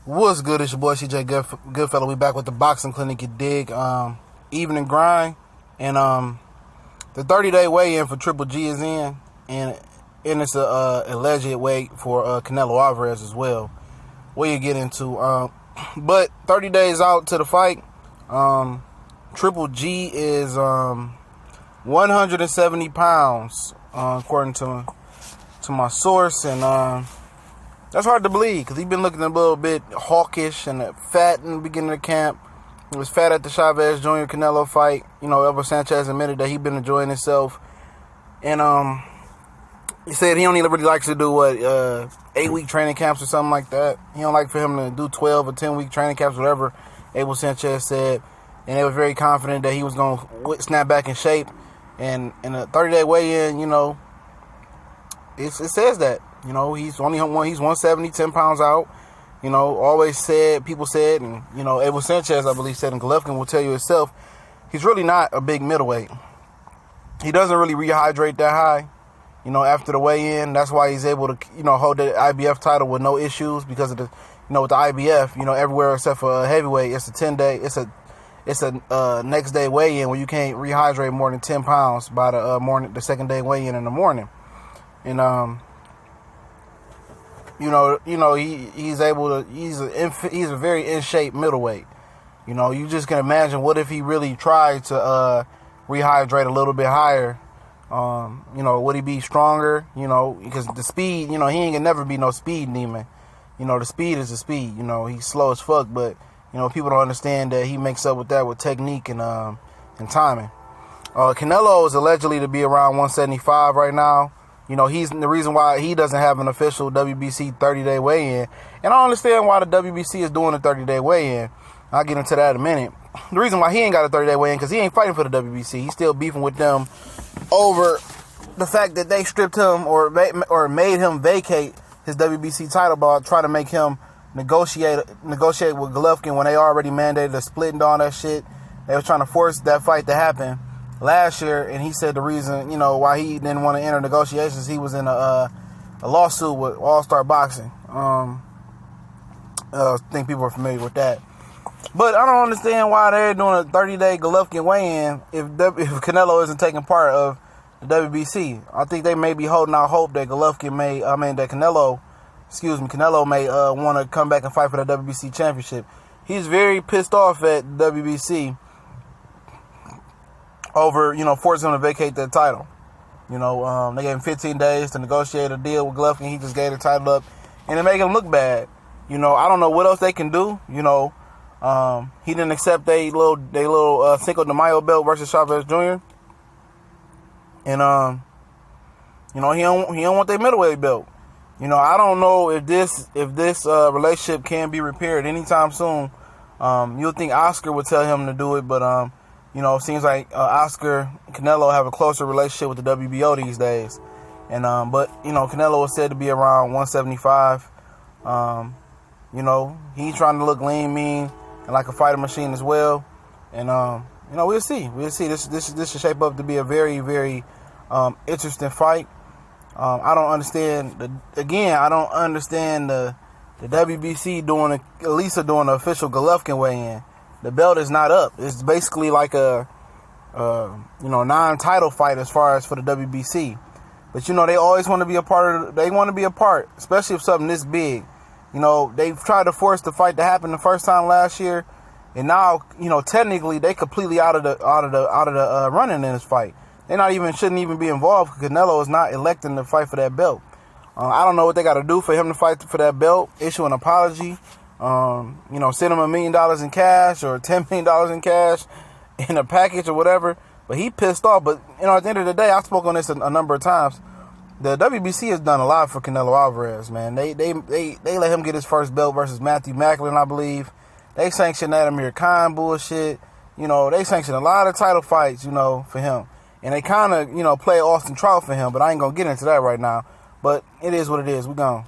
What's good? It's your boy CJ Goodfellow. We back with the boxing clinic. You dig? Evening grind, and the 30-day weigh-in for Triple G is in, and it's a alleged weight for Canelo Alvarez as well. What you get into? But 30 days out to the fight, Triple G is 170 pounds, according to my source, and that's hard to believe because he's been looking a little bit hawkish and fat in the beginning of the camp. He was fat at the Chavez Jr. Canelo fight. You know, Alvarez Sanchez admitted that he'd been enjoying himself. And he said he only really likes to do, 8-week training camps or something like that. He don't like for him to do 12 or 10-week training camps, whatever Alvarez Sanchez said. And they were very confident that he was going to snap back in shape. And in a 30-day weigh-in, you know, it says that. You know, he's 170, 10 pounds out. You know, people said, and, you know, Alvarez Sanchez, I believe, said, and Golovkin will tell you himself, he's really not a big middleweight. He doesn't really rehydrate that high, you know, after the weigh-in. That's why he's able to, you know, hold the IBF title with no issues because of the, you know, with the IBF, you know, everywhere except for heavyweight, it's a 10-day, it's a next day weigh-in where you can't rehydrate more than 10 pounds by the second day weigh-in in the morning. And, he's a very in shape middleweight. You know, you just can imagine what if he really tried to rehydrate a little bit higher. You know, would he be stronger? You know, because the speed, you know, he ain't gonna never be no speed demon. You know, the speed is the speed. You know, he's slow as fuck, but you know, people don't understand that he makes up with that with technique and timing. Canelo is allegedly to be around 175 right now. You know, he's the reason why he doesn't have an official WBC 30-day weigh-in. And I don't understand why the WBC is doing a 30-day weigh-in. I'll get into that in a minute. The reason why he ain't got a 30-day weigh-in because he ain't fighting for the WBC. He's still beefing with them over the fact that they stripped him or made him vacate his WBC title by trying to make him negotiate with Golovkin when they already mandated a split and all that shit. They were trying to force that fight to happen last year, and he said the reason, you know, why he didn't want to enter negotiations, he was in a lawsuit with All Star Boxing. I think people are familiar with that. But I don't understand why they're doing a 30-day Golovkin weigh-in if Canelo isn't taking part of the WBC. I think they may be holding out hope that Canelo may want to come back and fight for the WBC championship. He's very pissed off at WBC over, you know, forcing him to vacate that title. You know, they gave him 15 days to negotiate a deal with Golovkin. He just gave the title up, and it made him look bad. You know, I don't know what else they can do. You know, he didn't accept they little Cinco de Mayo belt versus Chavez Jr. And you know, he don't want their middleweight belt. You know, I don't know if this relationship can be repaired anytime soon. You'll think Oscar would tell him to do it, but you know, it seems like Oscar and Canelo have a closer relationship with the WBO these days. And but you know, Canelo was said to be around 175. You know, he's trying to look lean, mean, and like a fighter machine as well. And you know, we'll see. This should shape up to be a very, very interesting fight. I don't understand the WBC doing an official Golovkin weigh-in. The belt is not up. It's basically like a non-title fight as far as for the WBC. But you know, they always want to be a part, especially if something this big. You know, they've tried to force the fight to happen the first time last year, and now, you know, technically they completely out of the running in this fight. Shouldn't even be involved because Canelo is not electing to fight for that belt. I don't know what they got to do for him to fight for that belt. Issue an apology. You know, send him $1 million in cash or $10 million in cash in a package or whatever. But he pissed off. But, you know, at the end of the day, I spoke on this a number of times. The WBC has done a lot for Canelo Alvarez, man. They let him get his first belt versus Matthew Macklin, I believe. They sanctioned that Amir Khan bullshit. You know, they sanctioned a lot of title fights, you know, for him. And they kind of, you know, play Austin Trout for him. But I ain't going to get into that right now. But it is what it is. We gone.